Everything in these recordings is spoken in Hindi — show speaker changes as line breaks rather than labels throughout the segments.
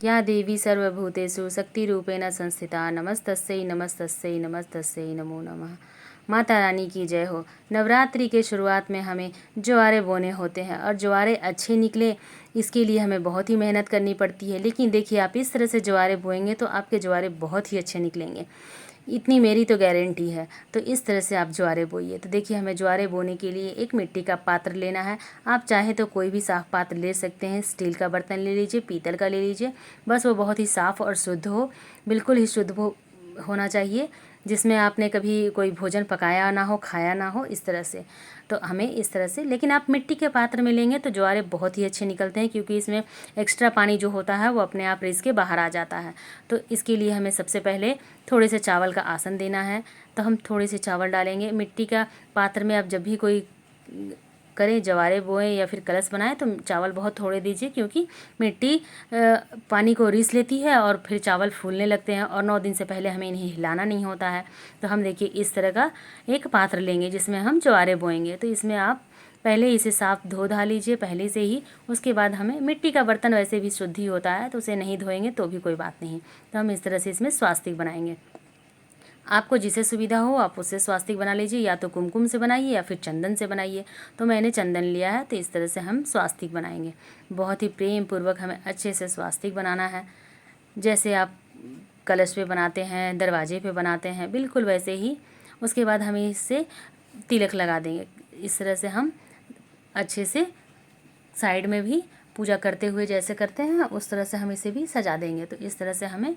या देवी सर्वभूतेषु शक्तिरूपेण संस्थिता नमस्तस्यै नमस्तस्यै नमस्तस्यै नमो नमः। माता रानी की जय हो। नवरात्रि के शुरुआत में हमें ज्वारे बोने होते हैं और ज्वारे अच्छे निकले इसके लिए हमें बहुत ही मेहनत करनी पड़ती है। लेकिन देखिए, आप इस तरह से ज्वारे बोएंगे तो आपके ज्वारे बहुत ही अच्छे निकलेंगे, इतनी मेरी तो गारंटी है। तो इस तरह से आप ज्वारे बोइए। तो देखिए, हमें ज्वारे बोने के लिए एक मिट्टी का पात्र लेना है। आप चाहें तो कोई भी साफ़ पात्र ले सकते हैं। स्टील का बर्तन ले लीजिए, पीतल का ले लीजिए, बस वो बहुत ही साफ़ और शुद्ध हो, बिल्कुल ही शुद्ध होना चाहिए, जिसमें आपने कभी कोई भोजन पकाया ना हो, खाया ना हो, इस तरह से। तो हमें इस तरह से, लेकिन आप मिट्टी के पात्र में लेंगे तो ज्वारे बहुत ही अच्छे निकलते हैं, क्योंकि इसमें एक्स्ट्रा पानी जो होता है वो अपने आप रिस के बाहर आ जाता है। तो इसके लिए हमें सबसे पहले थोड़े से चावल का आसन देना है। तो हम थोड़े से चावल डालेंगे मिट्टी का पात्र में। आप जब भी कोई करें, ज्वारे बोएं या फिर कलश बनाएं, तो चावल बहुत थोड़े दीजिए, क्योंकि मिट्टी पानी को रिस लेती है और फिर चावल फूलने लगते हैं, और 9 दिन से पहले हमें इन्हें हिलाना नहीं होता है। तो हम देखिए इस तरह का एक पात्र लेंगे जिसमें हम ज्वारे बोएंगे। तो इसमें आप पहले इसे साफ़ धो धा लीजिए पहले से ही। उसके बाद हमें मिट्टी का बर्तन वैसे भी शुद्ध ही होता है, तो उसे नहीं धोएंगे तो भी कोई बात नहीं। तो हम इस तरह से इसमें स्वास्तिक बनाएंगे। आपको जिसे सुविधा हो आप उससे स्वास्तिक बना लीजिए, या तो कुमकुम से बनाइए या फिर चंदन से बनाइए। तो मैंने चंदन लिया है, तो इस तरह से हम स्वास्तिक बनाएंगे। बहुत ही प्रेम पूर्वक हमें अच्छे से स्वास्तिक बनाना है, जैसे आप कलश पे बनाते हैं, दरवाजे पे बनाते हैं, बिल्कुल वैसे ही। उसके बाद हमें इससे तिलक लगा देंगे। इस तरह से हम अच्छे से साइड में भी पूजा करते हुए जैसे करते हैं उस तरह से हम इसे भी सजा देंगे। तो इस तरह से हमें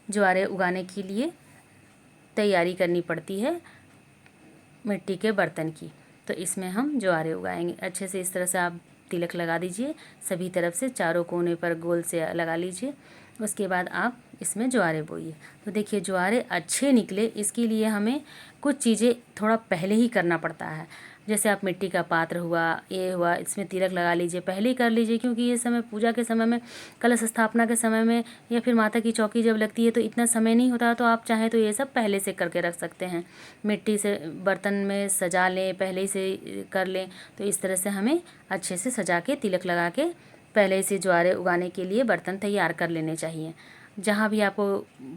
ज्वारे उगाने के लिए तैयारी करनी पड़ती है मिट्टी के बर्तन की। तो इसमें हम ज्वारे उगाएंगे। अच्छे से इस तरह से आप तिलक लगा दीजिए, सभी तरफ से चारों कोने पर गोल से लगा लीजिए। उसके बाद आप इसमें ज्वारे बोइए। तो देखिए, ज्वारे अच्छे निकले इसके लिए हमें कुछ चीज़ें थोड़ा पहले ही करना पड़ता है। जैसे आप मिट्टी का पात्र हुआ, ये हुआ, इसमें तिलक लगा लीजिए, पहले ही कर लीजिए, क्योंकि ये समय पूजा के समय में, कलश स्थापना के समय में, या फिर माता की चौकी जब लगती है तो इतना समय नहीं होता। तो आप चाहें तो ये सब पहले से करके रख सकते हैं। मिट्टी से बर्तन में सजा लें, पहले ही से कर लें। तो इस तरह से हमें अच्छे से सजा के तिलक लगा के पहले से ज्वारे उगाने के लिए बर्तन तैयार कर लेने चाहिए। जहाँ भी आपको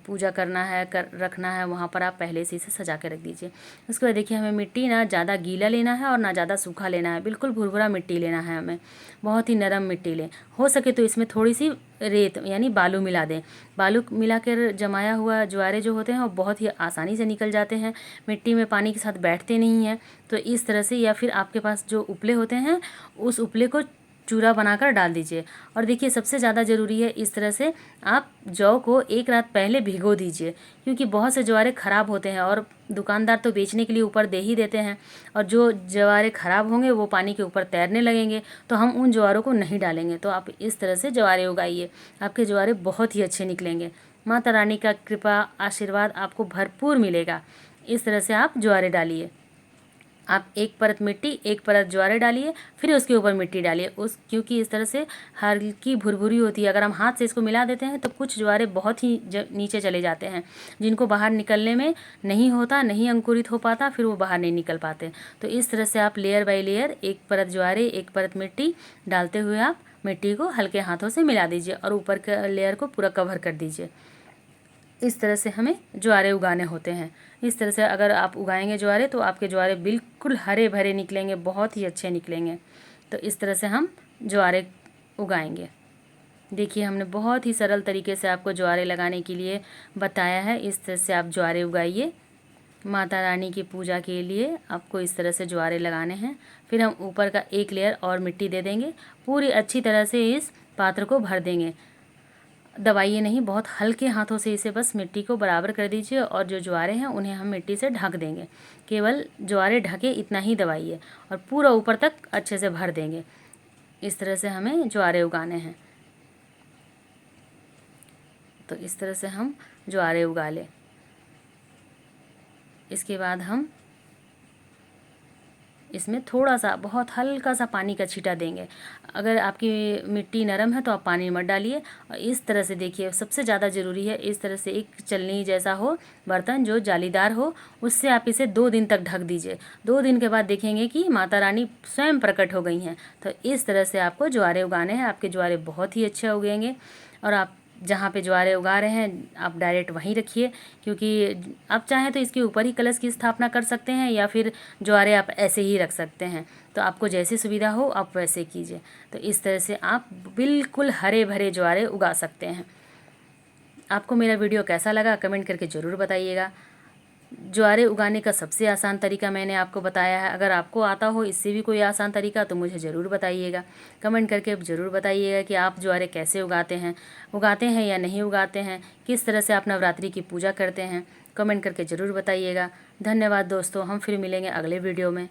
पूजा करना है, रखना है, वहाँ पर आप पहले से इसे सजा के रख दीजिए। उसके बाद देखिए, हमें मिट्टी ना ज़्यादा गीला लेना है और ना ज़्यादा सूखा लेना है, बिल्कुल भुरभुरा मिट्टी लेना है हमें, बहुत ही नरम मिट्टी लें। हो सके तो इसमें थोड़ी सी रेत यानी बालू मिला दें। बालू मिला कर जमाया हुआ ज्वारे जो होते हैं वो बहुत ही आसानी से निकल जाते हैं, मिट्टी में पानी के साथ बैठते नहीं हैं। तो इस तरह से, या फिर आपके पास जो उपले होते हैं उस उपले को चूरा बनाकर डाल दीजिए। और देखिए, सबसे ज़्यादा ज़रूरी है, इस तरह से आप जौ को एक रात पहले भिगो दीजिए, क्योंकि बहुत से ज्वारे ख़राब होते हैं और दुकानदार तो बेचने के लिए ऊपर दे ही देते हैं, और जो ज्वारे ख़राब होंगे वो पानी के ऊपर तैरने लगेंगे, तो हम उन ज्वारों को नहीं डालेंगे। तो आप इस तरह से ज्वारे उगाइए, आपके ज्वारे बहुत ही अच्छे निकलेंगे। माता रानी का कृपा आशीर्वाद आपको भरपूर मिलेगा। इस तरह से आप ज्वारे डालिए। आप एक परत मिट्टी, एक परत ज्वारे डालिए, फिर उसके ऊपर मिट्टी डालिए, क्योंकि इस तरह से हल्की भुरभुरी होती है। अगर हम हाथ से इसको मिला देते हैं तो कुछ ज्वारे बहुत ही नीचे चले जाते हैं, जिनको बाहर निकलने में नहीं होता, नहीं अंकुरित हो पाता, फिर वो बाहर नहीं निकल पाते। तो इस तरह से आप लेयर बाय लेयर, एक परत ज्वारे, एक परत मिट्टी डालते हुए आप मिट्टी को हल्के हाथों से मिला दीजिए और ऊपर के लेयर को पूरा कवर कर दीजिए। इस तरह से हमें ज्वारे उगाने होते हैं। इस तरह से अगर आप उगाएंगे ज्वारे तो आपके ज्वारे बिल्कुल हरे भरे निकलेंगे, बहुत ही अच्छे निकलेंगे। तो इस तरह से हम ज्वारे उगाएंगे। देखिए, हमने बहुत ही सरल तरीके से आपको ज्वारे लगाने के लिए बताया है। इस तरह से आप ज्वारे उगाइए। माता रानी की पूजा के लिए आपको इस तरह से ज्वारे लगाने हैं। फिर हम ऊपर का एक लेयर और मिट्टी दे देंगे, पूरी अच्छी तरह से इस पात्र को भर देंगे। दबाइए नहीं, बहुत हल्के हाथों से इसे बस मिट्टी को बराबर कर दीजिए, और जो ज्वारे हैं उन्हें हम मिट्टी से ढक देंगे। केवल ज्वारे ढके इतना ही दबाइए और पूरा ऊपर तक अच्छे से भर देंगे। इस तरह से हमें ज्वारे उगाने हैं। तो इस तरह से हम ज्वारे उगा लें। इसके बाद हम इसमें थोड़ा सा, बहुत हल्का सा पानी का छींटा देंगे। अगर आपकी मिट्टी नरम है तो आप पानी मत डालिए। और इस तरह से देखिए, सबसे ज़्यादा ज़रूरी है, इस तरह से एक चलनी जैसा हो बर्तन जो जालीदार हो, उससे आप इसे 2 दिन तक ढक दीजिए। 2 दिन के बाद देखेंगे कि माता रानी स्वयं प्रकट हो गई हैं। तो इस तरह से आपको ज्वारे उगाने हैं। आपके ज्वारे बहुत ही अच्छे उगेंगे और आप जहाँ पे ज्वारे उगा रहे हैं आप डायरेक्ट वहीं रखिए, क्योंकि आप चाहें तो इसके ऊपर ही कलश की स्थापना कर सकते हैं या फिर ज्वारे आप ऐसे ही रख सकते हैं। तो आपको जैसी सुविधा हो आप वैसे कीजिए। तो इस तरह से आप बिल्कुल हरे भरे ज्वारे उगा सकते हैं। आपको मेरा वीडियो कैसा लगा कमेंट करके ज़रूर बताइएगा। ज्वारे उगाने का सबसे आसान तरीका मैंने आपको बताया है। अगर आपको आता हो इससे भी कोई आसान तरीका तो मुझे ज़रूर बताइएगा। कमेंट करके ज़रूर बताइएगा कि आप ज्वारे कैसे उगाते हैं या नहीं उगाते हैं, किस तरह से आप नवरात्रि की पूजा करते हैं। कमेंट करके ज़रूर बताइएगा। धन्यवाद दोस्तों, हम फिर मिलेंगे अगले वीडियो में।